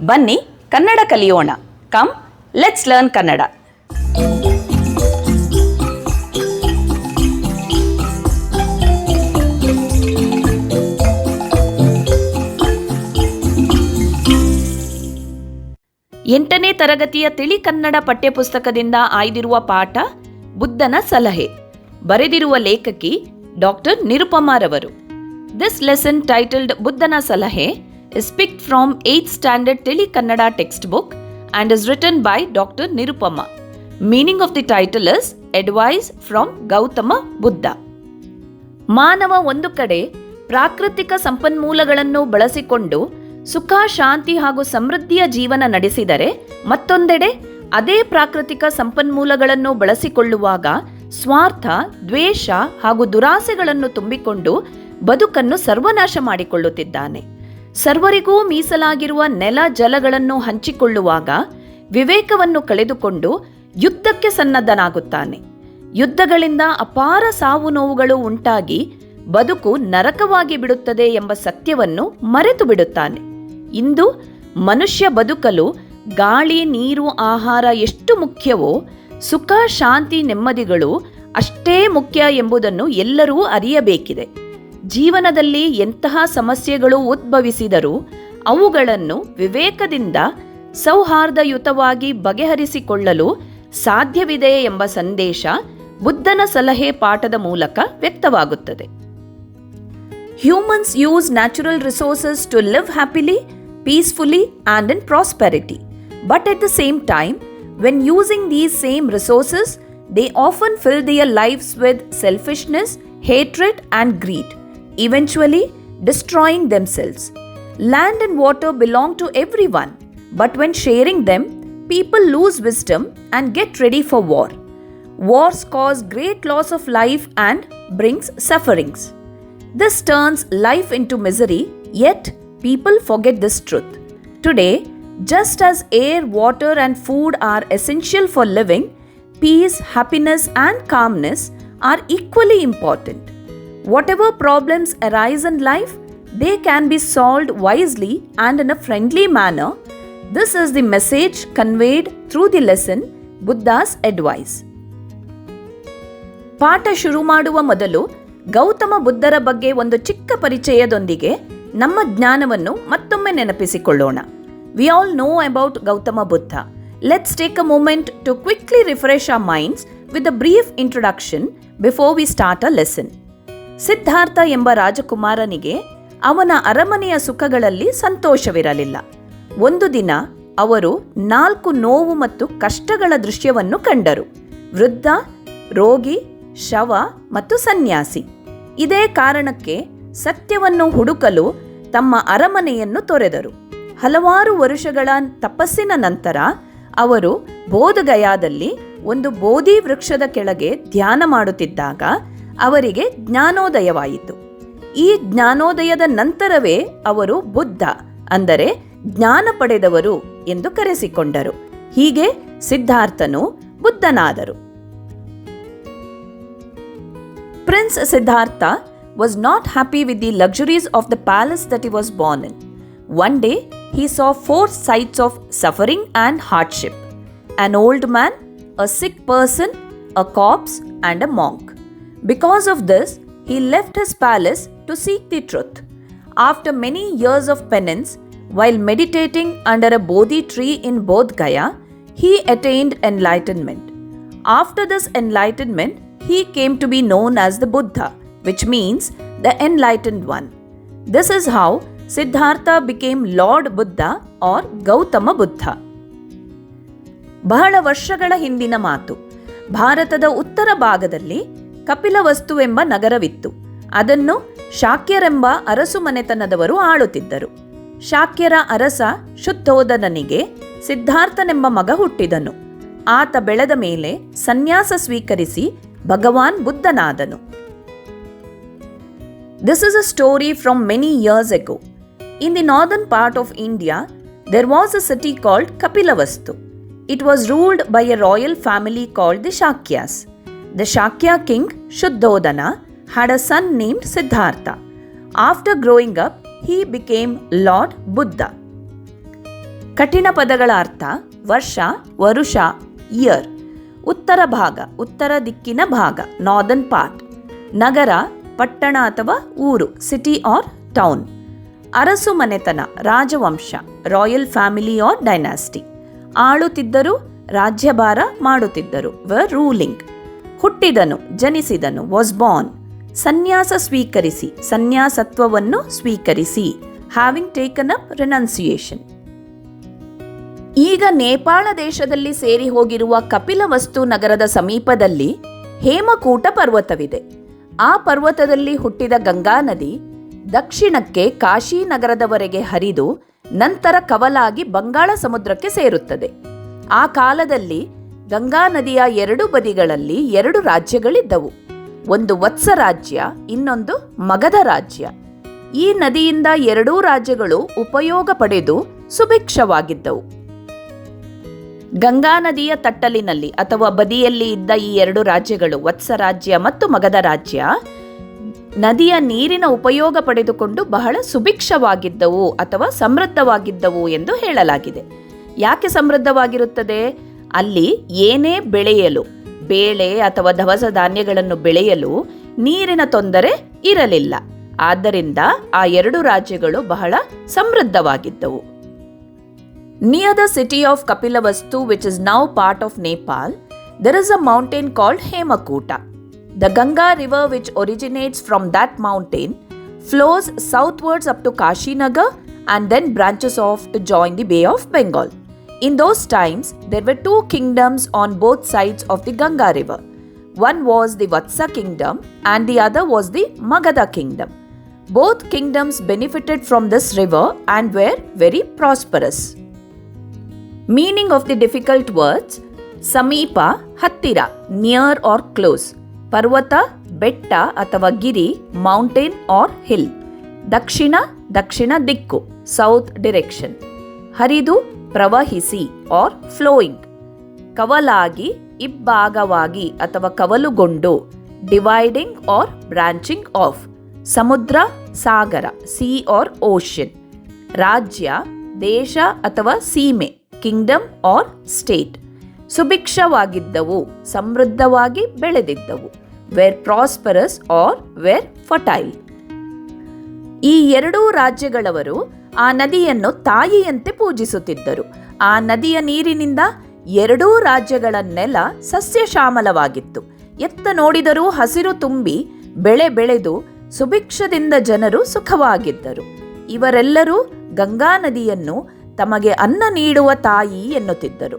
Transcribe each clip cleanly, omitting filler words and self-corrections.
ಬನ್ನಿ ಕನ್ನಡ ಕಲಿಯೋಣ. Come let's learn Kannada. ಎಂಟನೇ ತರಗತಿಯ ತಿಳಿ ಕನ್ನಡ ಪಠ್ಯಪುಸ್ತಕದಿಂದ ಆಯ್ದಿರುವ ಪಾಠ ಬುದ್ಧನ ಸಲಹೆ. ಬರೆದಿರುವ ಲೇಖಕಿ ಡಾಕ್ಟರ್ ನಿರುಪಮಾರವರು. ದಿಸ್ ಲೆಸನ್ ಟೈಟಲ್ಡ್ ಬುದ್ಧನ ಸಲಹೆ is picked from 8th standard Teli Kannada textbook and is written by Dr. Nirupama. Meaning of the title is Advice from Gautama Buddha. ಮಾನವ ಒಂದು ಕಡೆ ಪ್ರಾಕೃತಿಕ ಸಂಪನ್ಮೂಲಗಳನ್ನು ಬಳಸಿಕೊಂಡು ಸುಖ, ಶಾಂತಿ ಹಾಗೂ ಸಮೃದ್ಧಿಯ ಜೀವನ ನಡೆಸಿದರೆ, ಮತ್ತೊಂದೆಡೆ ಅದೇ ಪ್ರಾಕೃತಿಕ ಸಂಪನ್ಮೂಲಗಳನ್ನು ಬಳಸಿಕೊಳ್ಳುವಾಗ ಸ್ವಾರ್ಥ, ದ್ವೇಷ ಹಾಗೂ ದುರಾಸೆಗಳನ್ನು ತುಂಬಿಕೊಂಡು ಬದುಕನ್ನು ಸರ್ವನಾಶ ಮಾಡಿಕೊಳ್ಳುತ್ತಿದ್ದಾನೆ. ಸರ್ವರಿಗೂ ಮೀಸಲಾಗಿರುವ ನೆಲ ಜಲಗಳನ್ನು ಹಂಚಿಕೊಳ್ಳುವಾಗ ವಿವೇಕವನ್ನು ಕಳೆದುಕೊಂಡು ಯುದ್ಧಕ್ಕೆ ಸನ್ನದ್ಧನಾಗುತ್ತಾನೆ. ಯುದ್ಧಗಳಿಂದ ಅಪಾರ ಸಾವು ನೋವುಗಳು ಉಂಟಾಗಿ ಬದುಕು ನರಕವಾಗಿ ಬಿಡುತ್ತದೆ ಎಂಬ ಸತ್ಯವನ್ನು ಮರೆತು ಬಿಡುತ್ತಾನೆ. ಇಂದು ಮನುಷ್ಯ ಬದುಕಲು ಗಾಳಿ, ನೀರು, ಆಹಾರ ಎಷ್ಟು ಮುಖ್ಯವೋ, ಸುಖ, ಶಾಂತಿ, ನೆಮ್ಮದಿಗಳು ಅಷ್ಟೇ ಮುಖ್ಯ ಎಂಬುದನ್ನು ಎಲ್ಲರೂ ಅರಿಯಬೇಕಿದೆ. ಜೀವನದಲ್ಲಿ ಎಂತಹ ಸಮಸ್ಯೆಗಳು ಉದ್ಭವಿಸಿದರೂ ಅವುಗಳನ್ನು ವಿವೇಕದಿಂದ ಸೌಹಾರ್ದಯುತವಾಗಿ ಬಗೆಹರಿಸಿಕೊಳ್ಳಲು ಸಾಧ್ಯವಿದೆ ಎಂಬ ಸಂದೇಶ ಬುದ್ಧನ ಸಲಹೆ ಪಾಠದ ಮೂಲಕ ವ್ಯಕ್ತವಾಗುತ್ತದೆ. Humans use natural resources to live happily, peacefully and in prosperity. But at the same time, when using these same resources, they often fill their lives with selfishness, hatred and greed, eventually destroying themselves. Land and water belong to everyone, but when sharing them, people lose wisdom and get ready for war. Wars cause great loss of life and brings sufferings. This turns life into misery, yet people forget this truth. Today, just as air, water and food are essential for living, peace, happiness and calmness are equally important. Whatever problems arise in life, they can be solved wisely and in a friendly manner. This is the message conveyed through the lesson, Buddha's advice. ಪಾಠ ಶುರು ಮಾಡುವ ಮೊದಲು ಗೌತಮ ಬುದ್ಧರ ಬಗ್ಗೆ ಒಂದು ಚಿಕ್ಕ ಪರಿಚಯದೊಂದಿಗೆ ನಮ್ಮ ಜ್ಞಾನವನ್ನು ಮತ್ತೊಮ್ಮೆ ನೆನಪಿಸಿಕೊಳ್ಳೋಣ. We all know about Gautama Buddha. Let's take a moment to quickly refresh our minds with a brief introduction before we start our lesson. Siddhartha ಎಂಬ ರಾಜಕುಮಾರನಿಗೆ ಅವನ ಅರಮನೆಯ ಸುಖಗಳಲ್ಲಿ ಸಂತೋಷವಿರಲಿಲ್ಲ. ಒಂದು ದಿನ ಅವರು 4 ನೋವು ಮತ್ತು ಕಷ್ಟಗಳ ದೃಶ್ಯವನ್ನು ಕಂಡರು. ವೃದ್ಧ, ರೋಗಿ, ಶವ ಮತ್ತು ಸನ್ಯಾಸಿ. ಇದೇ ಕಾರಣಕ್ಕೆ ಸತ್ಯವನ್ನು ಹುಡುಕಲು ತಮ್ಮ ಅರಮನೆಯನ್ನು ತೊರೆದರು. ಹಲವಾರು ವರುಷಗಳ ತಪಸ್ಸಿನ ನಂತರ ಅವರು ಬೋಧಗಯಾದಲ್ಲಿ ಒಂದು ಬೋಧಿ ವೃಕ್ಷದ ಕೆಳಗೆ ಧ್ಯಾನ ಮಾಡುತ್ತಿದ್ದಾಗ ಅವರಿಗೆ ಜ್ಞಾನೋದಯವಾಯಿತು. ಈ ಜ್ಞಾನೋದಯದ ನಂತರವೇ ಅವರು ಬುದ್ಧ, ಅಂದರೆ ಜ್ಞಾನ ಪಡೆದವರು ಎಂದು ಕರೆಸಿಕೊಂಡರು. ಹೀಗೆ ಸಿದ್ಧಾರ್ಥನು ಬುದ್ಧನಾದರು. Prince Siddhartha was not happy with the luxuries of the palace that he was born in. One day, he saw 4 sights of suffering and hardship: an old man, a sick person, a corpse, and a monk. Because of this, he left his palace to seek the truth. After many years of penance, while meditating under a Bodhi tree in Bodh Gaya, he attained enlightenment. After this enlightenment, he came to be known as the Buddha, which means the enlightened one. This is how Siddhartha became Lord Buddha or Gautama Buddha. ಬಹಳ ವರ್ಷಗಳ ಹಿಂದಿನ ಮಾತು. ಭಾರತದ ಉತ್ತರ ಭಾಗದಲ್ಲಿ ಕಪಿಲವಸ್ತು ಎಂಬ ನಗರವಿತ್ತು. ಅದನ್ನು ಶಾಕ್ಯರೆಂಬ ಅರಸು ಮನೆತನದವರು ಆಳುತ್ತಿದ್ದರು. ಶಾಕ್ಯರ ಅರಸ ಶುದ್ಧೋಧನನಿಗೆ ಸಿದ್ಧಾರ್ಥನೆಂಬ ಮಗ ಹುಟ್ಟಿದನು. ಆತ ಬೆಳೆದ ಮೇಲೆ ಸನ್ಯಾಸ ಸ್ವೀಕರಿಸಿ ಭಗವಾನ್ ಬುದ್ಧನಾದನು. This is a story from many years ago. In the northern part of India, There was a city called Kapilavastu. It was ruled by a royal family called the Shakyas. The Shakya king Shuddhodana had a son named Siddhartha. After growing up, he became Lord Buddha. ಕಠಿಣ ಪದಗಳ ಅರ್ಥ: ವರ್ಷ, ವರುಷ, year; ಉತ್ತರ ಭಾಗ, ಉತ್ತರ ದಿಕ್ಕಿನ ಭಾಗ, ನಾರ್ದರ್ನ್ ಪಾರ್ಟ್; ನಗರ, ಪಟ್ಟಣ ಅಥವಾ ಊರು, ಸಿಟಿ ಆರ್ ಟೌನ್; ಅರಸು ಮನೆತನ, ರಾಜವಂಶ, ರಾಯಲ್ ಫ್ಯಾಮಿಲಿ ಆರ್ ಡೈನಾಸ್ಟಿ; ಆಳುತ್ತಿದ್ದರು, ರಾಜ್ಯಭಾರ ಮಾಡುತ್ತಿದ್ದರು, ವರ್ ರೂಲಿಂಗ್; ಹುಟ್ಟಿದನು, ಜನಿಸಿದನು, ವಾಸ್ ಬಾರ್ನ್; ಸನ್ಯಾಸ ಸ್ವೀಕರಿಸಿ, ಸನ್ಯಾಸತ್ವವನ್ನು ಸ್ವೀಕರಿಸಿ, ಹ್ಯಾವಿಂಗ್ ಟೇಕನ್ ಅಪ್ ರಿನೌನ್ಸಿಯೇಷನ್. ಈಗ ನೇಪಾಳ ದೇಶದಲ್ಲಿ ಸೇರಿ ಹೋಗಿರುವ ಕಪಿಲವಸ್ತು ನಗರದ ಸಮೀಪದಲ್ಲಿ ಹೇಮಕೂಟ ಪರ್ವತವಿದೆ. ಆ ಪರ್ವತದಲ್ಲಿ ಹುಟ್ಟಿದ ಗಂಗಾ ನದಿ ದಕ್ಷಿಣಕ್ಕೆ ಕಾಶಿ ನಗರದವರೆಗೆ ಹರಿದು ನಂತರ ಕವಲಾಗಿ ಬಂಗಾಳ ಸಮುದ್ರಕ್ಕೆ ಸೇರುತ್ತದೆ. ಆ ಕಾಲದಲ್ಲಿ ಗಂಗಾ ನದಿಯ ಎರಡು ಬದಿಗಳಲ್ಲಿ ಎರಡು ರಾಜ್ಯಗಳಿದ್ದವು. ಒಂದು ವತ್ಸ ರಾಜ್ಯ, ಇನ್ನೊಂದು ಮಗಧ ರಾಜ್ಯ. ಈ ನದಿಯಿಂದ ಎರಡೂ ರಾಜ್ಯಗಳು ಉಪಯೋಗ ಪಡೆದು ಸುಭಿಕ್ಷವಾಗಿದ್ದವು. ಗಂಗಾ ನದಿಯ ತಟ್ಟಲಿನಲ್ಲಿ ಅಥವಾ ಬದಿಯಲ್ಲಿ ಇದ್ದ ಈ ಎರಡು ರಾಜ್ಯಗಳು, ವತ್ಸ ರಾಜ್ಯ ಮತ್ತು ಮಗಧ ರಾಜ್ಯ, ನದಿಯ ನೀರಿನ ಉಪಯೋಗ ಪಡೆದುಕೊಂಡು ಬಹಳ ಸುಭಿಕ್ಷವಾಗಿದ್ದವು ಅಥವಾ ಸಮೃದ್ಧವಾಗಿದ್ದವು ಎಂದು ಹೇಳಲಾಗಿದೆ. ಯಾಕೆ ಸಮೃದ್ಧವಾಗಿರುತ್ತದೆ? ಅಲ್ಲಿ ಏನೇ ಬೆಳೆಯಲು, ಬೇಳೆ ಅಥವಾ ದವಸ ಧಾನ್ಯಗಳನ್ನು ಬೆಳೆಯಲು ನೀರಿನ ತೊಂದರೆ ಇರಲಿಲ್ಲ. ಆದ್ದರಿಂದ ಆ ಎರಡು ರಾಜ್ಯಗಳು ಬಹಳ ಸಮೃದ್ಧವಾಗಿದ್ದವು. Near the city of Kapilavastu, which is now part of Nepal, there is a mountain called Hemakuta. The Ganga river, which originates from that mountain, flows southwards up to Kashinagar and then branches off to join the Bay of Bengal. In those times, there were two kingdoms on both sides of the Ganga river. One was the Vatsa kingdom and the other was the Magadha kingdom. Both kingdoms benefited from this river and were very prosperous. Meaning of the difficult words: ಸಮೀಪ, ಹತ್ತಿರ, near R close; ಪರ್ವತ, ಬೆಟ್ಟ ಅಥವಾ ಗಿರಿ, mountain R hill; ದಕ್ಷಿಣ, ದಕ್ಷಿಣ ದಿಕ್ಕು, south direction; ಹರಿದು, ಪ್ರವಹಿಸಿ R flowing; ಕವಲಾಗಿ, ಇಬ್ಬಾಗವಾಗಿ ಅಥವಾ ಕವಲುಗೊಂಡು, dividing R branching of; ಸಮುದ್ರ, ಸಾಗರ, C R ocean; ರಾಜ್ಯ, ದೇಶ ಅಥವಾ ಸೀಮೆ, ಕಿಂಗ್ಡಮ್ ಆರ್ ಸ್ಟೇಟ್; ಸುಭಿಕ್ಷವಾಗಿದ್ದವು, ಸಮೃದ್ಧವಾಗಿ ಬೆಳೆದಿದ್ದವು, were prosperous or were fertile. ಈ ಎರಡೂ ರಾಜ್ಯಗಳವರು ಆ ನದಿಯನ್ನು ತಾಯಿಯಂತೆ ಪೂಜಿಸುತ್ತಿದ್ದರು. ಆ ನದಿಯ ನೀರಿನಿಂದ ಎರಡೂ ರಾಜ್ಯಗಳ ನೆಲ ಸಸ್ಯಶ್ಯಾಮಲವಾಗಿತ್ತು. ಎತ್ತ ನೋಡಿದರೂ ಹಸಿರು ತುಂಬಿ ಬೆಳೆ ಬೆಳೆದು ಸುಭಿಕ್ಷದಿಂದ ಜನರು ಸುಖವಾಗಿದ್ದರು. ಇವರೆಲ್ಲರೂ ಗಂಗಾ ನದಿಯನ್ನು ತಮಗೆ ಅನ್ನ ನೀಡುವ ತಾಯಿ ಎನ್ನುತ್ತಿದ್ದರು.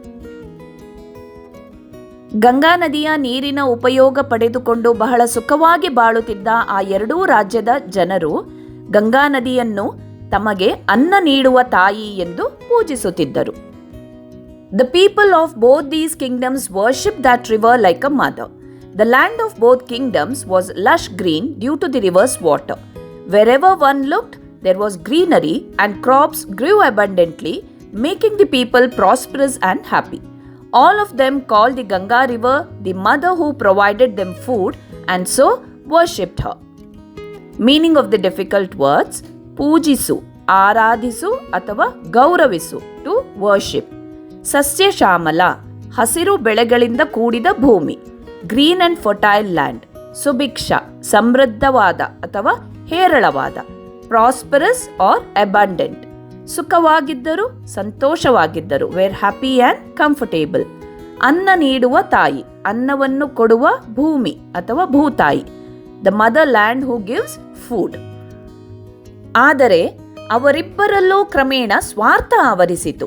ಗಂಗಾ ನದಿಯ ನೀರಿನ ಉಪಯೋಗ ಪಡೆದುಕೊಂಡು ಬಹಳ ಸುಖವಾಗಿ ಬಾಳುತ್ತಿದ್ದ ಆ ಎರಡೂ ರಾಜ್ಯದ ಜನರು ಗಂಗಾ ನದಿಯನ್ನು ತಮಗೆ ಅನ್ನ ನೀಡುವ ತಾಯಿ ಎಂದು ಪೂಜಿಸುತ್ತಿದ್ದರು. The people of both these kingdoms worshipped that river like a mother. The land of both kingdoms was lush green due to the river's water. Wherever one looked, there was greenery and crops grew abundantly, making the people prosperous and happy. All of them called the Ganga river the mother who provided them food and so worshipped her. Meaning of the difficult words: ಪೂಜಿಸು, ಆರಾಧಿಸು ಅಥವಾ ಗೌರವಿಸು, to worship; ಸಸ್ಯ ಶ್ಯಾಮಲ, ಹಸಿರು ಬೆಳೆಗಳಿಂದ ಕೂಡಿದ ಭೂಮಿ; green and fertile land, ಸುಭಿಕ್ಷ, ಸಮೃದ್ಧವಾದ ಅಥವಾ ಹೇರಳವಾದ; ಪ್ರಾಸ್ಪರಸ್ ಆರ್ ಅಬಂಡೆಂಟ್, ಸುಖವಾಗಿದ್ದರು, ಸಂತೋಷವಾಗಿದ್ದರು, ವೇರ್ ಹ್ಯಾಪಿ ಆ್ಯಂಡ್ ಕಂಫರ್ಟೇಬಲ್; ಅನ್ನ ನೀಡುವ ತಾಯಿ, ಅನ್ನವನ್ನು ಕೊಡುವ ಭೂಮಿ ಅಥವಾ ಭೂತಾಯಿ; the mother land who gives food. ಆದರೆ ಅವರಿಬ್ಬರಲ್ಲೂ ಕ್ರಮೇಣ ಸ್ವಾರ್ಥ ಆವರಿಸಿತು.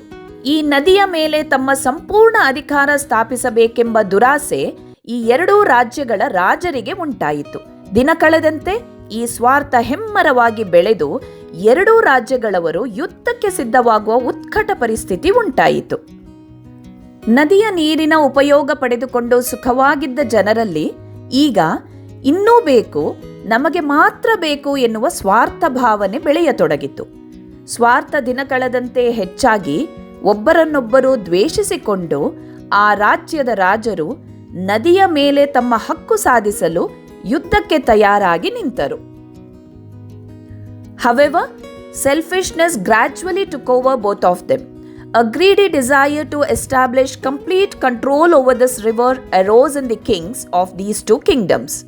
ಈ ನದಿಯ ಮೇಲೆ ತಮ್ಮ ಸಂಪೂರ್ಣ ಅಧಿಕಾರ ಸ್ಥಾಪಿಸಬೇಕೆಂಬ ದುರಾಸೆ ಈ ಎರಡೂ ರಾಜ್ಯಗಳ ರಾಜರಿಗೆ ಉಂಟಾಯಿತು. ದಿನ ಕಳೆದಂತೆ ಈ ಸ್ವಾರ್ಥ ಹೆಮ್ಮರವಾಗಿ ಬೆಳೆದು ಎರಡೂ ರಾಜ್ಯಗಳವರು ಯುದ್ಧಕ್ಕೆ ಸಿದ್ಧವಾಗುವ ಉತ್ಕಟ ಪರಿಸ್ಥಿತಿ ಉಂಟಾಯಿತು. ನದಿಯ ನೀರಿನ ಉಪಯೋಗ ಪಡೆದುಕೊಂಡು ಸುಖವಾಗಿದ್ದ ಜನರಲ್ಲಿ ಈಗ ಇನ್ನೂ ಬೇಕು, ನಮಗೆ ಮಾತ್ರ ಬೇಕು ಎನ್ನುವ ಸ್ವಾರ್ಥ ಭಾವನೆ ಬೆಳೆಯತೊಡಗಿತು. ಸ್ವಾರ್ಥ ದಿನಕಳೆದಂತೆ ಹೆಚ್ಚಾಗಿ ಒಬ್ಬರನ್ನೊಬ್ಬರು ದ್ವೇಷಿಸಿಕೊಂಡು ಆ ರಾಜ್ಯದ ರಾಜರು ನದಿಯ ಮೇಲೆ ತಮ್ಮ ಹಕ್ಕು ಸಾಧಿಸಲು ಯುದ್ಧಕ್ಕೆ ತಯಾರಾಗಿ ನಿಂತರು. However, selfishness gradually took over both of them. A greedy desire to establish complete control over this river arose in the kings of these two kingdoms.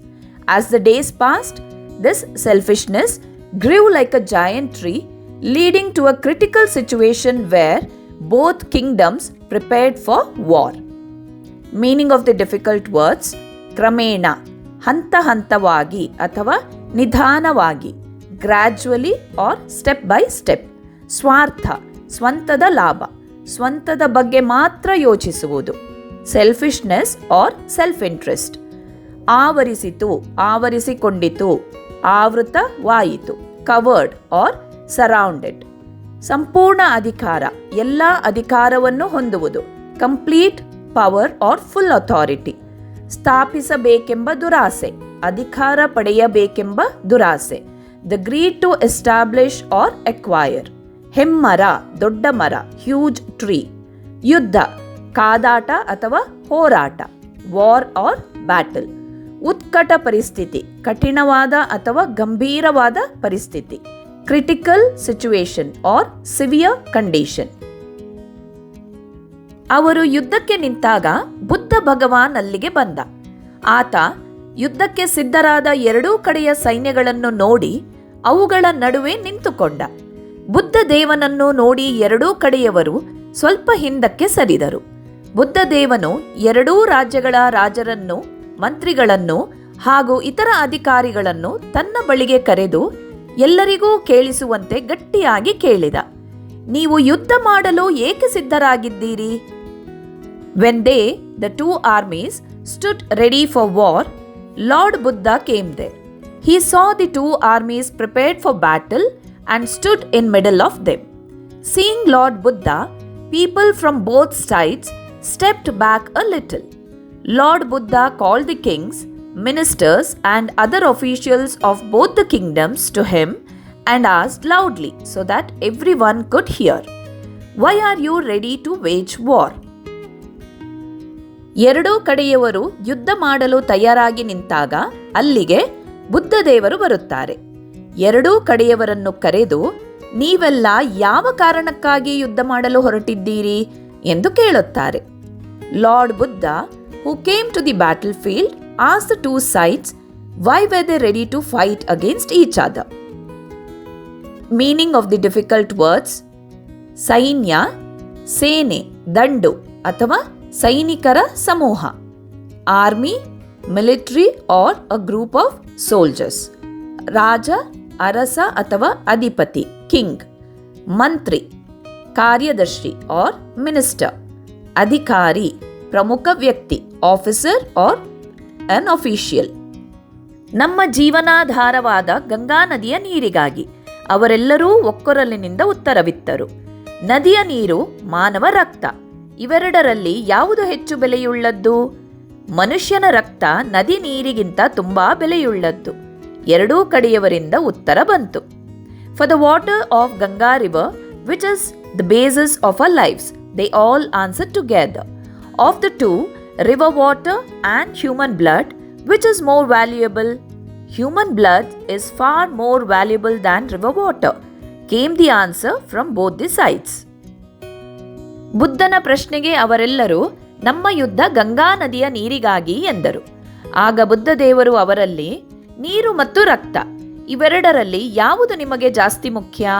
As the days passed, this selfishness grew like a giant tree, leading to a critical situation where both kingdoms prepared for war. Meaning of the difficult words: ಕ್ರಮೇಣ, ಹಂತ ಹಂತವಾಗಿ ಅಥವಾ ನಿಧಾನವಾಗಿ, gradually or step by step. ಸ್ವಾರ್ಥ, ಸ್ವಂತದ ಲಾಭ, ಸ್ವಂತದ ಬಗ್ಗೆ ಮಾತ್ರ ಯೋಚಿಸುವುದು. Selfishness or self interest. ಆವರಿಸಿತು, ಆವರಿಸಿಕೊಂಡಿತು, ಆವೃತವಾಯಿತು. Covered or surrounded. ಸಂಪೂರ್ಣ ಅಧಿಕಾರ, ಎಲ್ಲ ಅಧಿಕಾರವನ್ನು ಹೊಂದುವುದು. Complete power or full authority. ಸ್ಥಾಪಿಸಬೇಕೆಂಬ ದುರಾಸೆ, ಅಧಿಕಾರ ಪಡೆಯಬೇಕೆಂಬ ದುರಾಸೆ. The greed to establish or acquire. ಹೆಮ್ಮರ, ದೊಡ್ಡ ಮರ, ಹ್ಯೂಜ್ ಟ್ರೀ. ಯುದ್ಧ, ಕಾದಾಟ ಅಥವಾ ಹೋರಾಟ. War R battle. ಉತ್ಕಟ ಪರಿಸ್ಥಿತಿ, ಕಠಿಣವಾದ ಅಥವಾ ಗಂಭೀರವಾದ ಪರಿಸ್ಥಿತಿ. Critical situation or severe condition. ಅವರು ಯುದ್ಧಕ್ಕೆ ನಿಂತಾಗ ಬುದ್ಧ ಭಗವಾನ್ ಅಲ್ಲಿಗೆ ಬಂದ. ಆತ ಯುದ್ಧಕ್ಕೆ ಸಿದ್ಧರಾದ ಎರಡೂ ಕಡೆಯ ಸೈನ್ಯಗಳನ್ನು ನೋಡಿ ಅವುಗಳ ನಡುವೆ ನಿಂತುಕೊಂಡ. ಬುದ್ಧ ದೇವನನ್ನು ನೋಡಿ ಎರಡೂ ಕಡೆಯವರು ಸ್ವಲ್ಪ ಹಿಂದಕ್ಕೆ ಸರಿದರು. ಬುದ್ಧ ದೇವನು ಎರಡೂ ರಾಜ್ಯಗಳ ರಾಜರನ್ನು, ಮಂತ್ರಿಗಳನ್ನು ಹಾಗೂ ಇತರ ಅಧಿಕಾರಿಗಳನ್ನು ತನ್ನ ಬಳಿಗೆ ಕರೆದು ಎಲ್ಲರಿಗೂ ಕೇಳಿಸುವಂತೆ ಗಟ್ಟಿಯಾಗಿ ಕೇಳಿದ. ನೀವು ಯುದ್ಧ ಮಾಡಲು ಏಕೆ ಸಿದ್ಧರಾಗಿದ್ದೀರಿ? When they, the two armies, stood ready for war, Lord Buddha came there. He saw the two armies prepared for battle and stood in middle of them. Seeing Lord Buddha, people from both sides stepped back a little. Lord Buddha called the kings, ministers and other officials of both the kingdoms to him and asked loudly so that everyone could hear, "Why are you ready to wage war?" ಎರಡೂ ಕಡೆಯವರು ಯುದ್ಧ ಮಾಡಲು ತಯಾರಾಗಿ ನಿಂತಾಗ ಅಲ್ಲಿಗೆ ಬುದ್ಧದೇವರು ಬರುತ್ತಾರೆ. ಎರಡೂ ಕಡೆಯವರನ್ನು ಕರೆದು, ನೀವೆಲ್ಲ ಯಾವ ಕಾರಣಕ್ಕಾಗಿ ಯುದ್ಧ ಮಾಡಲು ಹೊರಟಿದ್ದೀರಿ ಎಂದು ಕೇಳುತ್ತಾರೆ. Lord Buddha, who came to the battlefield, asked the two sides why were they ready to fight against each other. Meaning of the difficult words: ಸೈನ್ಯ, ಸೇನೆ, ದಂಡು ಅಥವಾ ಸೈನಿಕರ ಸಮೂಹ. Army, military or a group of soldiers. ರಾಜ, ಅರಸ ಅಥವಾ ಅಧಿಪತಿ, ಕಿಂಗ್. ಮಂತ್ರಿ, ಕಾರ್ಯದರ್ಶಿ ಆರ್ ಮಿನಿಸ್ಟರ್. ಅಧಿಕಾರಿ, ಪ್ರಮುಖ ವ್ಯಕ್ತಿ, ಆಫೀಸರ್ ಆರ್ ಅನ್ ಅಫಿಷಿಯಲ್. ನಮ್ಮ ಜೀವನಾಧಾರವಾದ ಗಂಗಾ ನದಿಯ ನೀರಿಗಾಗಿ ಅವರೆಲ್ಲರೂ ಒಕ್ಕೊರಲಿನಿಂದ ಉತ್ತರವಿತ್ತರು. ನದಿಯ ನೀರು, ಮಾನವ ರಕ್ತ, ಇವೆರಡರಲ್ಲಿ ಯಾವುದು ಹೆಚ್ಚು ಬೆಲೆಯುಳ್ಳದ್ದು? ಮನುಷ್ಯನ ರಕ್ತ ನದಿ ನೀರಿಗಿಂತ ತುಂಬಾ ಬೆಲೆಯುಳ್ಳದ್ದು. ಎರಡೂ ಕಡೆಯವರಿಂದ ಉತ್ತರ ಬಂತು. For the water of Ganga river, which is the basis of our lives, they all answer together. Of the two, river water and human blood, which is more valuable? Human blood is far more valuable than river water, came the answer from both the sides. ಬುದ್ಧನ ಪ್ರಶ್ನೆಗೆ ಅವರೆಲ್ಲರೂ ನಮ್ಮ ಯುದ್ಧ ಗಂಗಾ ನದಿಯ ನೀರಿಗಾಗಿ ಎಂದರು. ಆಗ ಬುದ್ಧದೇವರು ಅವರಲ್ಲಿ, ನೀರು ಮತ್ತು ರಕ್ತ ಇವೆರಡರಲ್ಲಿ ಯಾವುದು ನಿಮಗೆ ಜಾಸ್ತಿ ಮುಖ್ಯ?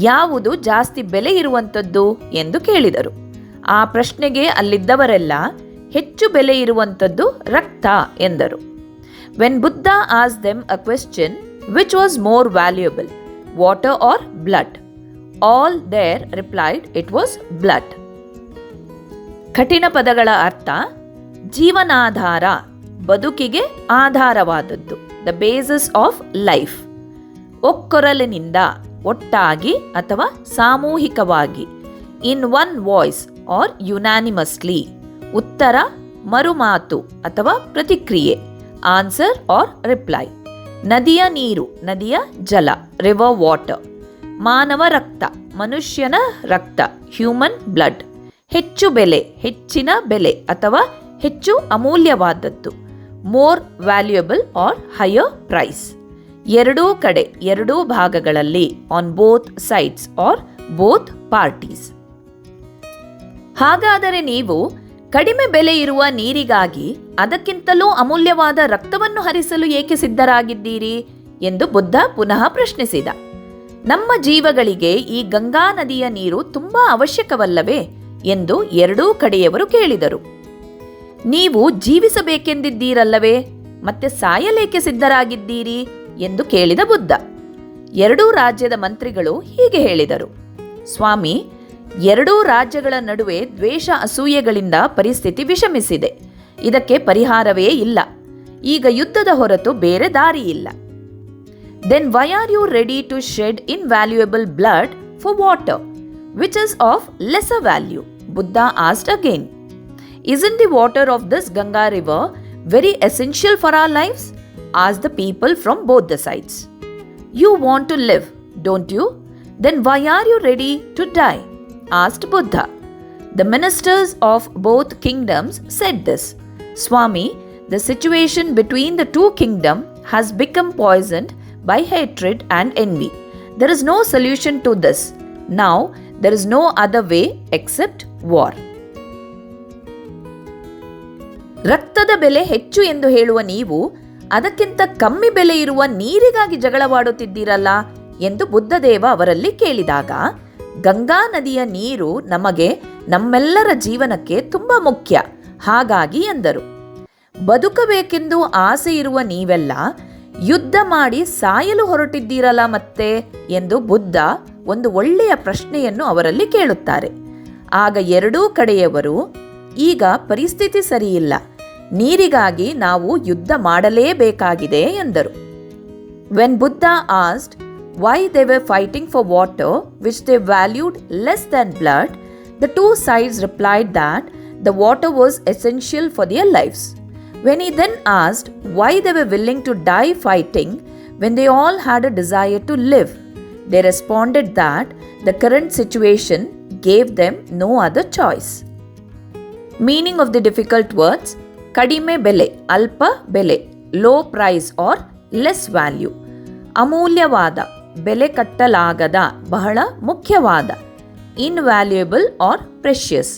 ಯಾವುದು ಜಾಸ್ತಿ ಬೆಲೆ ಇರುವಂಥದ್ದು ಎಂದು ಕೇಳಿದರು. ಆ ಪ್ರಶ್ನೆಗೆ ಅಲ್ಲಿದ್ದವರೆಲ್ಲ ಹೆಚ್ಚು ಬೆಲೆ ಇರುವಂಥದ್ದು ರಕ್ತ ಎಂದರು. When Buddha asked them a question, which was more valuable, water or blood? All there replied it was blood. ಕಠಿಣ ಪದಗಳ ಅರ್ಥ: ಜೀವನಾಧಾರ, ಬದುಕಿಗೆ ಆಧಾರವಾದದ್ದು, ದ ಬೇಸಿಸ್ ಆಫ್ ಲೈಫ್. ಒಕ್ಕೊರಲಿನಿಂದ, ಒಟ್ಟಾಗಿ ಅಥವಾ ಸಾಮೂಹಿಕವಾಗಿ, in one voice or unanimously. ಉತ್ತರ, ಮರುಮಾತು ಅಥವಾ ಪ್ರತಿಕ್ರಿಯೆ, ಆನ್ಸರ್ ಆರ್ ರಿಪ್ಲೈ. ನದಿಯ ನೀರು, ನದಿಯ ಜಲ, ರಿವರ್ ವಾಟರ್. ಮಾನವ ರಕ್ತ, ಮನುಷ್ಯನ ರಕ್ತ, ಹ್ಯೂಮನ್ ಬ್ಲಡ್. ಹೆಚ್ಚು ಬೆಲೆ, ಹೆಚ್ಚಿನ ಬೆಲೆ ಅಥವಾ ಹೆಚ್ಚು ಅಮೂಲ್ಯವಾದದ್ದು, more valuable or higher price. ಎರಡೂ ಕಡೆ, ಎರಡೂ ಭಾಗಗಳಲ್ಲಿ, on both sides or both parties. ಹಾಗಾದರೆ ನೀವು ಕಡಿಮೆ ಬೆಲೆ ಇರುವ ನೀರಿಗಾಗಿ ಅದಕ್ಕಿಂತಲೂ ಅಮೂಲ್ಯವಾದ ರಕ್ತವನ್ನು ಹರಿಸಲು ಏಕೆ ಸಿದ್ಧರಾಗಿದ್ದೀರಿ ಎಂದು ಬುದ್ಧ ಪುನಃ ಪ್ರಶ್ನಿಸಿದ. ನಮ್ಮ ಜೀವಗಳಿಗೆ ಈ ಗಂಗಾ ನದಿಯ ನೀರು ತುಂಬಾ ಅವಶ್ಯಕವಲ್ಲವೇ ಎಂದು ಎರಡೂ ಕಡೆಯವರು ಕೇಳಿದರು. ನೀವು ಜೀವಿಸಬೇಕೆಂದಿದ್ದೀರಲ್ಲವೇ, ಮತ್ತೆ ಸಾಯಲೇಕೆ ಸಿದ್ಧರಾಗಿದ್ದೀರಿ ಎಂದು ಕೇಳಿದ ಬುದ್ಧ. ಎರಡೂ ರಾಜ್ಯದ ಮಂತ್ರಿಗಳು ಹೀಗೆ ಹೇಳಿದರು: ಸ್ವಾಮಿ, ಎರಡೂ ರಾಜ್ಯಗಳ ನಡುವೆ ದ್ವೇಷ ಅಸೂಯೆಗಳಿಂದ ಪರಿಸ್ಥಿತಿ ವಿಷಮಿಸಿದೆ. ಇದಕ್ಕೆ ಪರಿಹಾರವೇ ಇಲ್ಲ. ಈಗ ಯುದ್ಧದ ಹೊರತು ಬೇರೆ ದಾರಿ ಇಲ್ಲ. Then why are you ready to shed invaluable blood for water, which is of lesser value? Buddha asked again. Isn't the water of this Ganga river very essential for our lives? Asked the people from both the sides. You want to live, don't you? Then why are you ready to die? Asked Buddha. The ministers of both kingdoms said this. Swami, the situation between the two kingdoms has become poisoned by hatred and envy. There is no solution to this. Now, there is no other way except war. ರಕ್ತದ ಬೆಲೆ ಹೆಚ್ಚು ಎಂದು ಹೇಳುವ ನೀವು ಅದಕ್ಕಿಂತ ಕಮ್ಮಿ ಬೆಲೆ ಇರುವ ನೀರಿಗಾಗಿ ಜಗಳವಾಡುತ್ತಿದ್ದೀರಲ್ಲ ಎಂದು ಬುದ್ಧದೇವ ಅವರಲ್ಲಿ ಕೇಳಿದಾಗ, ಗಂಗಾ ನದಿಯ ನೀರು ನಮಗೆ, ನಮ್ಮೆಲ್ಲರ ಜೀವನಕ್ಕೆ ತುಂಬಾ ಮುಖ್ಯ, ಹಾಗಾಗಿ ಎಂದರು. ಬದುಕಬೇಕೆಂದು ಆಸೆ ಇರುವ ನೀವೆಲ್ಲ ಯುದ್ಧ ಮಾಡಿ ಸಾಯಲು ಹೊರಟಿದ್ದೀರಲ್ಲ ಮತ್ತೆ ಎಂದು ಬುದ್ಧ ಒಂದು ಒಳ್ಳೆಯ ಪ್ರಶ್ನೆಯನ್ನು ಅವರಲ್ಲಿ ಕೇಳುತ್ತಾರೆ. ಆಗ ಎರಡೂ ಕಡೆಯವರು, ಈಗ ಪರಿಸ್ಥಿತಿ ಸರಿಯಿಲ್ಲ, ನೀರಿಗಾಗಿ ನಾವು ಯುದ್ಧ ಮಾಡಲೇಬೇಕಾಗಿದೆ ಎಂದರು. When Buddha asked why they were fighting for water which they valued less than blood, the two sides replied that the water was essential for their lives. When he then asked why they were willing to die fighting when they all had a desire to live, they responded that the current situation gave them no other choice. Meaning of the difficult words: ಕಡಿಮೆ ಬೆಲೆ, ಅಲ್ಪ ಬೆಲೆ, low price or less value. ಅಮೂಲ್ಯವಾದ, ಬೆಲೆ ಕಟ್ಟಲಾಗದ, ಬಹಳ ಮುಖ್ಯವಾದ, invaluable R precious.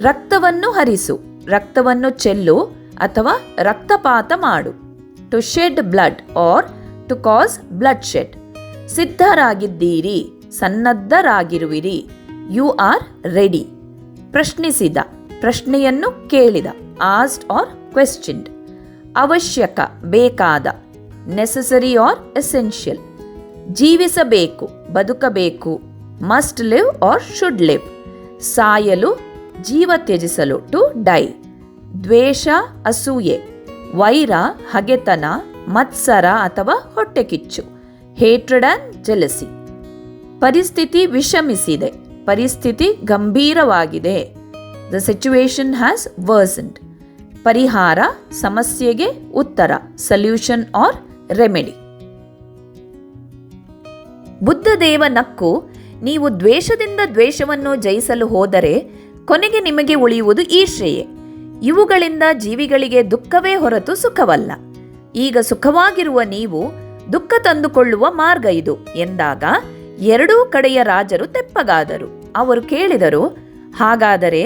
ರಕ್ತವನ್ನು ಹರಿಸು, ರಕ್ತವನ್ನು ಚೆಲ್ಲು ಅಥವಾ ರಕ್ತಪಾತ ಮಾಡು. To shed blood or to cause blood shed. ಸಿದ್ಧರಾಗಿದ್ದೀರಿ, ಸನ್ನದ್ಧರಾಗಿರುವಿರಿ. You are ready. ಪ್ರಶ್ನಿಸಿದ, ಪ್ರಶ್ನೆಯನ್ನು ಕೇಳಿದ, asked or questioned. ಅವಶ್ಯಕ, ಬೇಕಾದ, ನೆಸೆಸರಿ ಆರ್ ಎಸೆನ್ಷಿಯಲ್. ಜೀವಿಸಬೇಕು, ಬದುಕಬೇಕು, must live or should live. ಸಾಯಲು, ಜೀವ ತ್ಯಜಿಸಲು, ಟು ಡೈ. ದ್ವೇಷ, ಅಸೂಯೆ, ವೈರ, ಹಗೆತನ, ಮತ್ಸರ ಅಥವಾ ಹೊಟ್ಟೆಕಿಚ್ಚು, ಹೇಟ್ರೆಡ್ ಆ್ಯಂಡ್ ಜೆಲಸಿ. ಪರಿಸ್ಥಿತಿ ವಿಷಮಿಸಿದೆ, ಪರಿಸ್ಥಿತಿ ಗಂಭೀರವಾಗಿದೆ. The situation has worsened. ಪರಿಹಾರ, ಸಮಸ್ಯೆಗೆ ಉತ್ತರ, ಸೊಲ್ಯೂಷನ್ ಆರ್ ರೆಮಿಡಿ. ಬುದ್ಧದೇವ ನಕ್ಕು, ನೀವು ದ್ವೇಷದಿಂದ ದ್ವೇಷವನ್ನು ಜಯಿಸಲು ಹೋದರೆ ಕೊನೆಗೆ ನಿಮಗೆ ಉಳಿಯುವುದು ಈರ್ಷೆಯೇ. ಇವುಗಳಿಂದ ಜೀವಿಗಳಿಗೆ ದುಃಖವೇ ಹೊರತು ಸುಖವಲ್ಲ. ಈಗ ಸುಖವಾಗಿರುವ ನೀವು ದುಃಖ ತಂದುಕೊಳ್ಳುವ ಮಾರ್ಗ ಇದು ಎಂದಾಗ ಎರಡೂ ಕಡೆಯ ರಾಜರು ತೆಪ್ಪಗಾದರು. ಅವರು ಕೇಳಿದರು, ಹಾಗಾದರೆ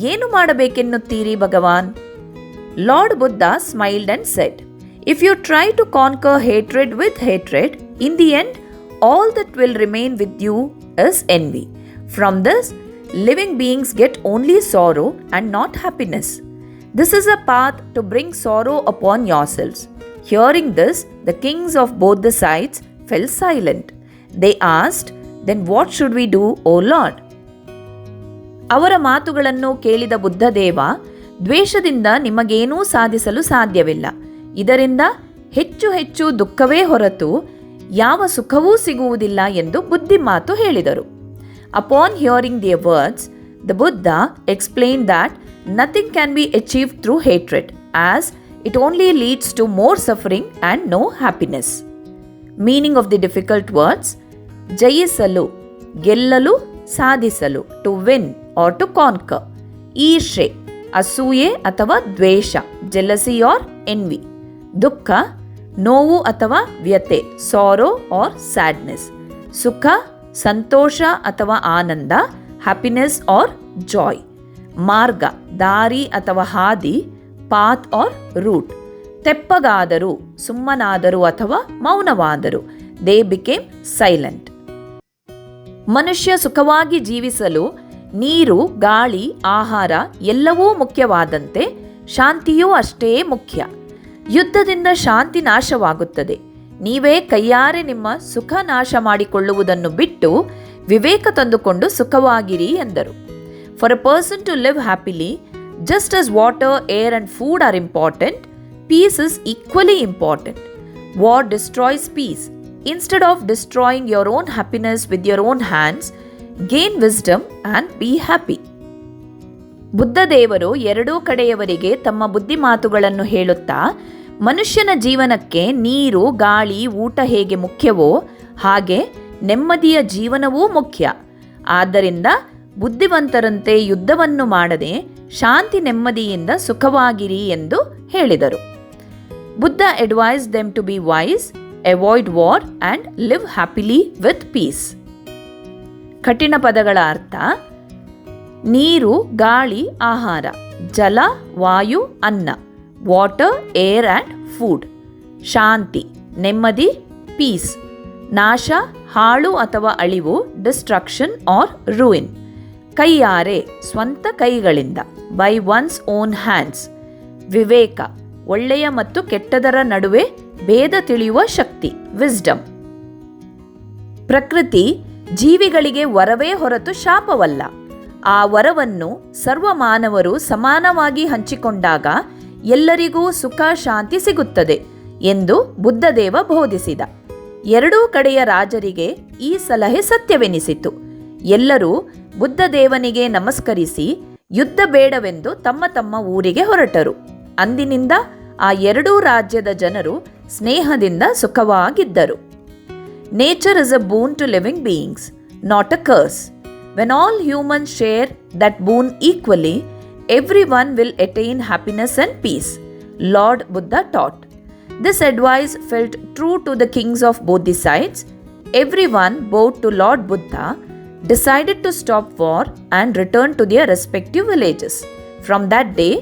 ಏನು ಮಾಡಬೇಕೆನ್ನುತ್ತೀರಿ ಭಗವಾನ್? Lord Buddha smiled and said, if you try to conquer hatred with hatred, in the end, all that will remain with you is envy. From this, living beings get only sorrow and not happiness. This is a path to bring sorrow upon yourselves. Hearing this, the kings of both the sides fell silent. They asked, then what should we do, O Lord? ಅವರ ಮಾತುಗಳನ್ನು ಕೇಳಿದ ಬುದ್ಧದೇವ, ದ್ವೇಷದಿಂದ ನಿಮಗೇನೂ ಸಾಧಿಸಲು ಸಾಧ್ಯವಿಲ್ಲ. ಇದರಿಂದ ಹೆಚ್ಚು ಹೆಚ್ಚು ದುಃಖವೇ ಹೊರತು ಯಾವ ಸುಖವೂ ಸಿಗುವುದಿಲ್ಲ ಎಂದು ಬುದ್ಧಿಮಾತು ಹೇಳಿದರು. Upon hearing their words, the Buddha explained that nothing can be achieved through hatred, as it only leads to more suffering and no happiness. Meaning of the difficult words: ಜಯಿಸಲು, ಗೆಲ್ಲಲು, ಸಾಧಿಸಲು, to win or to conquer. ಈರ್ಷೆ, ಅಸೂಯೆ ಅಥವಾ ದ್ವೇಷ, jealousy R NV. ದುಃಖ, ನೋವು ಅಥವಾ ವ್ಯತೆ, ಸಾರೋ ಆರ್ ಸ್ಯಾಡ್ನೆಸ್. ಸುಖ, ಸಂತೋಷ ಅಥವಾ ಆನಂದ, ಹ್ಯಾಪಿನೆಸ್ ಆರ್ ಜಾಯ್. ಮಾರ್ಗ, ದಾರಿ ಅಥವಾ ಹಾದಿ, ಪಾತ್ ಆರ್ ರೂಟ್. ತೆಪ್ಪಗಾದರು, ಸುಮ್ಮನಾದರು ಅಥವಾ ಮೌನವಾದರು, ದೇ ಬಿಕೇಮ್ ಸೈಲೆಂಟ್. ಮನುಷ್ಯ ಸುಖವಾಗಿ ಜೀವಿಸಲು ನೀರು, ಗಾಳಿ, ಆಹಾರ ಎಲ್ಲವೂ ಮುಖ್ಯವಾದಂತೆ ಶಾಂತಿಯೂ ಅಷ್ಟೇ ಮುಖ್ಯ. ಯುದ್ಧದಿಂದ ಶಾಂತಿ ನಾಶವಾಗುತ್ತದೆ. ನೀವೇ ಕೈಯಾರೆ ನಿಮ್ಮ ಸುಖ ನಾಶ ಮಾಡಿಕೊಳ್ಳುವುದನ್ನು ಬಿಟ್ಟು ವಿವೇಕ ತಂದುಕೊಂಡು ಸುಖವಾಗಿರಿ ಎಂದರು. For a person to live happily, just as water, air and food are important, peace is equally important. War destroys peace. Instead of destroying your own happiness with your own hands, gain wisdom and be happy. Buddha ದೇವರು ಎರಡೂ ಕಡೆಯವರಿಗೆ ತಮ್ಮ ಬುದ್ಧಿಮಾತುಗಳನ್ನು ಹೇಳುತ್ತಾ, ಮನುಷ್ಯನ ಜೀವನಕ್ಕೆ ನೀರು, ಗಾಳಿ, ಊಟ ಹೇಗೆ ಮುಖ್ಯವೋ ಹಾಗೆ ನೆಮ್ಮದಿಯ ಜೀವನವೂ ಮುಖ್ಯ. ಆದ್ದರಿಂದ ಬುದ್ಧಿವಂತರಂತೆ ಯುದ್ಧವನ್ನು ಮಾಡದೆ ಶಾಂತಿ ನೆಮ್ಮದಿಯಿಂದ ಸುಖವಾಗಿರಿ ಎಂದು ಹೇಳಿದರು. Buddha advised them to be wise, avoid war and live happily with peace. ಕಠಿಣ ಪದಗಳ ಅರ್ಥ: ನೀರು, ಗಾಳಿ, ಆಹಾರ, ಜಲ, ವಾಯು, ಅನ್ನ, ವಾಟರ್, ಏರ್ ಆ್ಯಂಡ್ ಫುಡ್. ಶಾಂತಿ, ನೆಮ್ಮದಿ, ಪೀಸ್. ನಾಶ, ಹಾಳು ಅಥವಾ ಅಳಿವು, ಡಿಸ್ಟ್ರಕ್ಷನ್ ಆರ್ ರೂಯಿನ್. ಕೈಯಾರೆ, ಸ್ವಂತ ಕೈಗಳಿಂದ, ಬೈ ಒನ್ಸ್ ಓನ್ ಹ್ಯಾಂಡ್ಸ್. ವಿವೇಕ, ಒಳ್ಳೆಯ ಮತ್ತು ಕೆಟ್ಟದರ ನಡುವೆ ಭೇದ ತಿಳಿಯುವ ಶಕ್ತಿ, ವಿಸ್ಡಮ್. ಪ್ರಕೃತಿ ಜೀವಿಗಳಿಗೆ ವರವೇ ಹೊರತು ಶಾಪವಲ್ಲ. ಆ ವರವನ್ನು ಸರ್ವ ಮಾನವರು ಸಮಾನವಾಗಿ ಹಂಚಿಕೊಂಡಾಗ ಎಲ್ಲರಿಗೂ ಸುಖ, ಶಾಂತಿ ಸಿಗುತ್ತದೆ ಎಂದು ಬುದ್ಧದೇವ ಬೋಧಿಸಿದ. ಎರಡೂ ಕಡೆಯ ರಾಜರಿಗೆ ಈ ಸಲಹೆ ಸತ್ಯವೆನಿಸಿತು. ಎಲ್ಲರೂ ಬುದ್ಧದೇವನಿಗೆ ನಮಸ್ಕರಿಸಿ ಯುದ್ಧ ಬೇಡವೆಂದು ತಮ್ಮ ತಮ್ಮ ಊರಿಗೆ ಹೊರಟರು. ಅಂದಿನಿಂದ ಆ ಎರಡೂ ರಾಜ್ಯದ ಜನರು ಸ್ನೇಹದಿಂದ ಸುಖವಾಗಿದ್ದರು. Nature is a boon to living beings, not a curse. When all humans share that boon equally, everyone will attain happiness and peace, Lord Buddha taught. This advice felt true to the kings of both the sides. Everyone bowed to Lord Buddha, decided to stop war and return to their respective villages. From that day,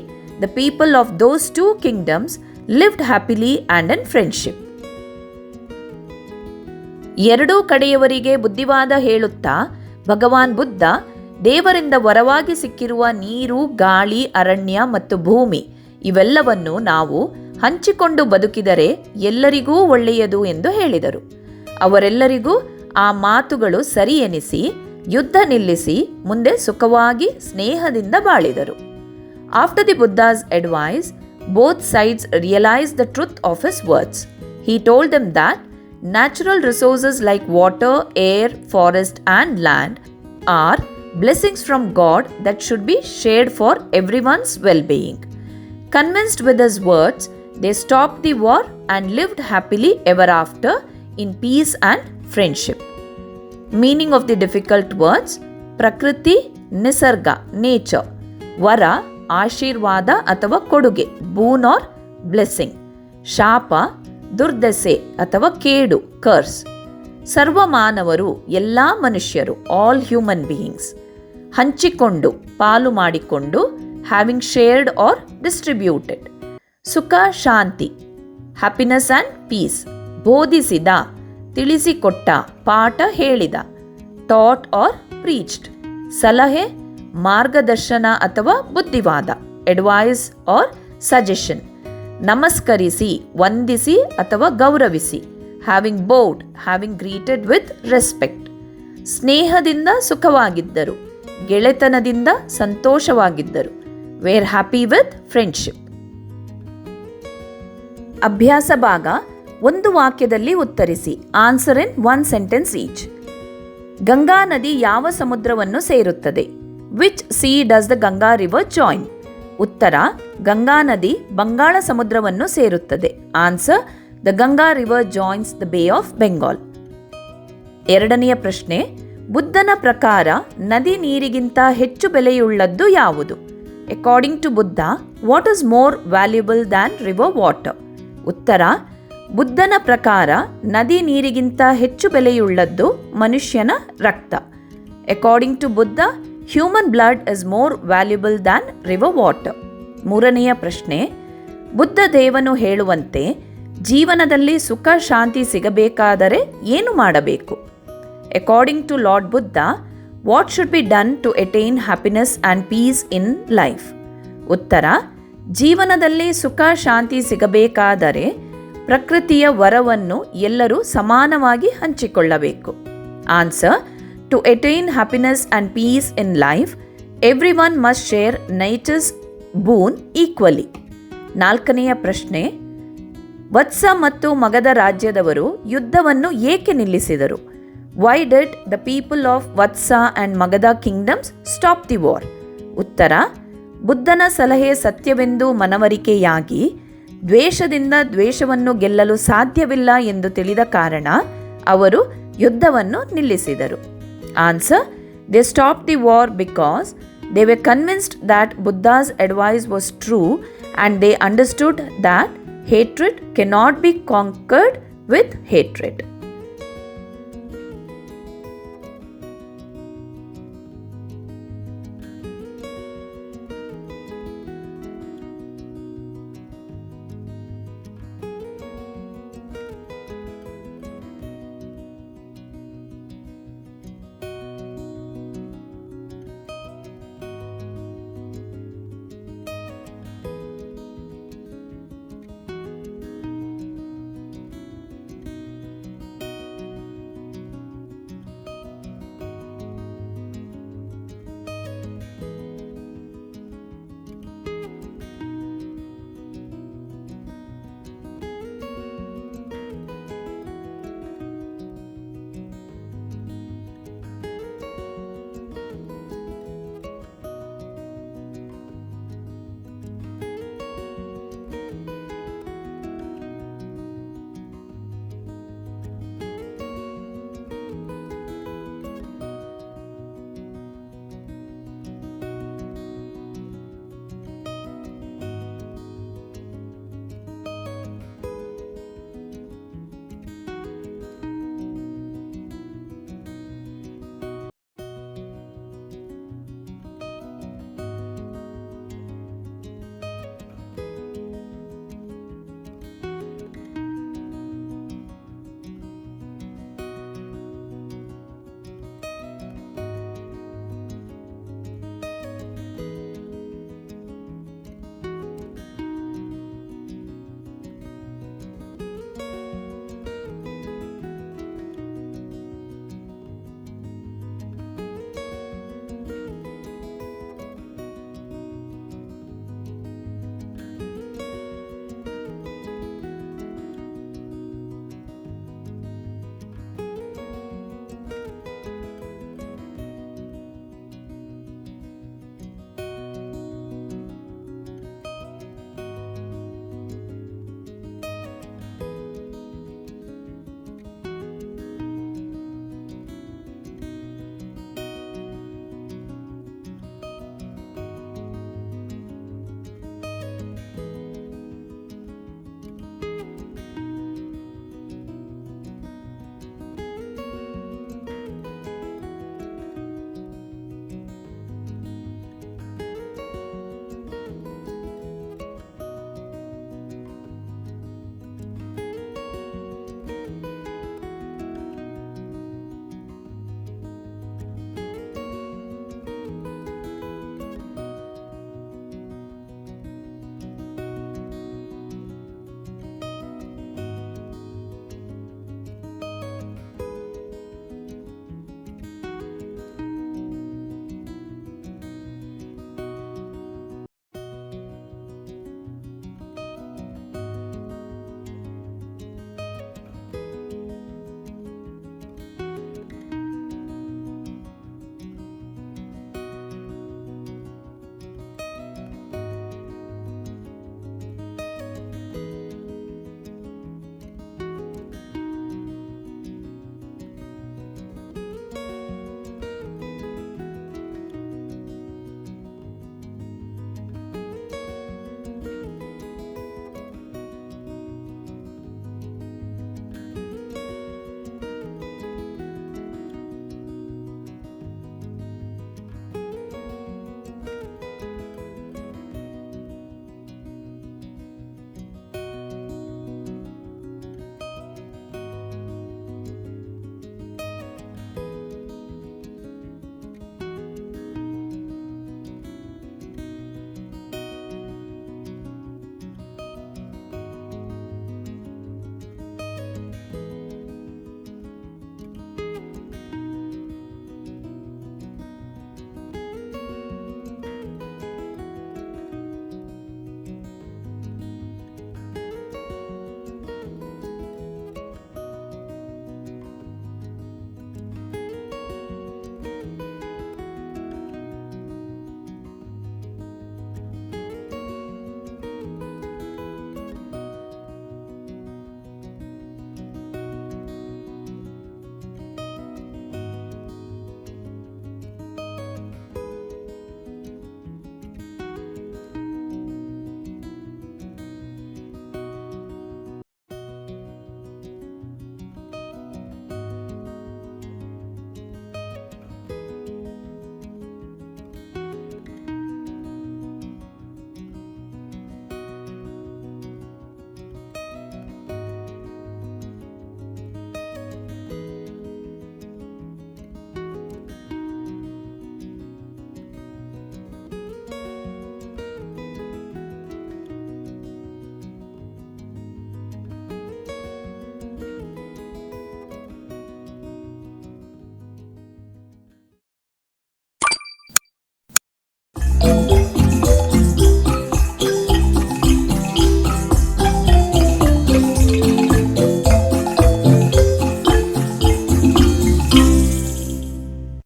the people of those two kingdoms lived happily and in friendship. ಎರಡೂ ಕಡೆಯವರಿಗೆ ಬುದ್ಧಿವಾದ ಹೇಳುತ್ತಾ ಭಗವಾನ್ ಬುದ್ಧ ದೇವರಿಂದ ವರವಾಗಿ ಸಿಕ್ಕಿರುವ ನೀರು, ಗಾಳಿ, ಅರಣ್ಯ ಮತ್ತು ಭೂಮಿ ಇವೆಲ್ಲವನ್ನು ನಾವು ಹಂಚಿಕೊಂಡು ಬದುಕಿದರೆ ಎಲ್ಲರಿಗೂ ಒಳ್ಳೆಯದು ಎಂದು ಹೇಳಿದರು. ಅವರೆಲ್ಲರಿಗೂ ಆ ಮಾತುಗಳು ಸರಿ ಎನಿಸಿ ಯುದ್ಧ ನಿಲ್ಲಿಸಿ ಮುಂದೆ ಸುಖವಾಗಿ ಸ್ನೇಹದಿಂದ ಬಾಳಿದರು. After the Buddha's advice, both sides realized the truth of his words. He told them that natural resources like water, air, forest and land are blessings from God that should be shared for everyone's well-being. Convinced with his words, they stopped the war and lived happily ever after in peace and friendship. Meaning of the difficult words: Prakriti, Nisarga, nature. Vara, ಆಶೀರ್ವಾದ ಅಥವಾ ಕೊಡುಗೆ, boon or blessing. ಶಾಪ, ದುರ್ದಶೆ ಅಥವಾ ಕೇಡು, ಕರ್ಸ್. ಸರ್ವ ಮಾನವರು, ಎಲ್ಲ ಮನುಷ್ಯರು, ಆಲ್ ಹ್ಯೂಮನ್ ಬೀಯಿಂಗ್ಸ್. ಹಂಚಿಕೊಂಡು, ಪಾಲು ಮಾಡಿಕೊಂಡು, ಹ್ಯಾವಿಂಗ್ ಶೇರ್ಡ್ ಆರ್ ಡಿಸ್ಟ್ರಿಬ್ಯೂಟೆಡ್. ಸುಖ, ಶಾಂತಿ, ಹ್ಯಾಪಿನೆಸ್ ಆ್ಯಂಡ್ ಪೀಸ್. ಬೋಧಿಸಿದ, ತಿಳಿಸಿಕೊಟ್ಟ, ಪಾಠ ಹೇಳಿದ, ಟಾಟ್ ಆರ್ ಪ್ರೀಚ್ಡ್. ಸಲಹೆ, ಮಾರ್ಗದರ್ಶನ ಅಥವಾ ಬುದ್ಧಿವಾದ, ಅಡ್ವೈಸ್ ಆರ್ ಸಜೆಷನ್. ನಮಸ್ಕರಿಸಿ, ವಂದಿಸಿ ಅಥವಾ ಗೌರವಿಸಿ, having bowed, having greeted with respect. ಸ್ನೇಹದಿಂದ ಸುಖವಾಗಿದ್ದರು, ಗೆಳೆತನದಿಂದ ಸಂತೋಷವಾಗಿದ್ದರು. Were happy with friendship. ಅಭ್ಯಾಸ ಭಾಗ. ಒಂದು ವಾಕ್ಯದಲ್ಲಿ ಉತ್ತರಿಸಿ. Answer in one sentence each. Ganga ನದಿ ಯಾವ ಸಮುದ್ರವನ್ನು ಸೇರುತ್ತದೆ? Which sea does the Ganga river join? ಉತ್ತರ: ಗಂಗಾ ನದಿ ಬಂಗಾಳ ಸಮುದ್ರವನ್ನು ಸೇರುತ್ತದೆ. Answer: the Ganga river joins the bay of Bengal. ಎರಡನೆಯ ಪ್ರಶ್ನೆ, ಬುದ್ಧನ ಪ್ರಕಾರ ನದಿ ನೀರಿಗಿಂತ ಹೆಚ್ಚು ಬೆಲೆಯುಳ್ಳದ್ದು ಯಾವುದು? According to Buddha, what is more valuable than river water? ಉತ್ತರ, ಬುದ್ಧನ ಪ್ರಕಾರ ನದಿ ನೀರಿಗಿಂತ ಹೆಚ್ಚು ಬೆಲೆಯುಳ್ಳದ್ದು ಮನುಷ್ಯನ ರಕ್ತ. According to Buddha, human blood is more valuable than river water. ಮೂರನೆಯ ಪ್ರಶ್ನೆ, ಬುದ್ಧ ದೇವನು ಹೇಳುವಂತೆ ಜೀವನದಲ್ಲಿ ಸುಖ ಶಾಂತಿ ಸಿಗಬೇಕಾದರೆ ಏನು ಮಾಡಬೇಕು? According to lord Buddha, what should be done to attain happiness and peace in life? ಉತ್ತರ, ಜೀವನದಲ್ಲಿ ಸುಖ ಶಾಂತಿ ಸಿಗಬೇಕಾದರೆ ಪ್ರಕೃತಿಯ ವರವನ್ನು ಎಲ್ಲರೂ ಸಮಾನವಾಗಿ ಹಂಚಿಕೊಳ್ಳಬೇಕು. Answer, to attain happiness and peace in life, every one must share nature's boon equally. ನಾಲ್ಕನೆಯ ಪ್ರಶ್ನೆ, ವತ್ಸ ಮತ್ತು ಮಗಧ ರಾಜ್ಯದವರು ಯುದ್ಧವನ್ನು ಏಕೆ ನಿಲ್ಲಿಸಿದರು? Why did the people of Vatsa and Magadha kingdoms stop the war? ಉತ್ತರ, ಬುದ್ಧನ ಸಲಹೆ ಸತ್ಯವೆಂದು ಮನವರಿಕೆಯಾಗಿ ದ್ವೇಷದಿಂದ ದ್ವೇಷವನ್ನು ಗೆಲ್ಲಲು ಸಾಧ್ಯವಿಲ್ಲ ಎಂದು ತಿಳಿದ ಕಾರಣ ಅವರು ಯುದ್ಧವನ್ನು ನಿಲ್ಲಿಸಿದರು. Answer, they stop the war because they were convinced that Buddha's advice was true and they understood that hatred cannot be conquered with hatred.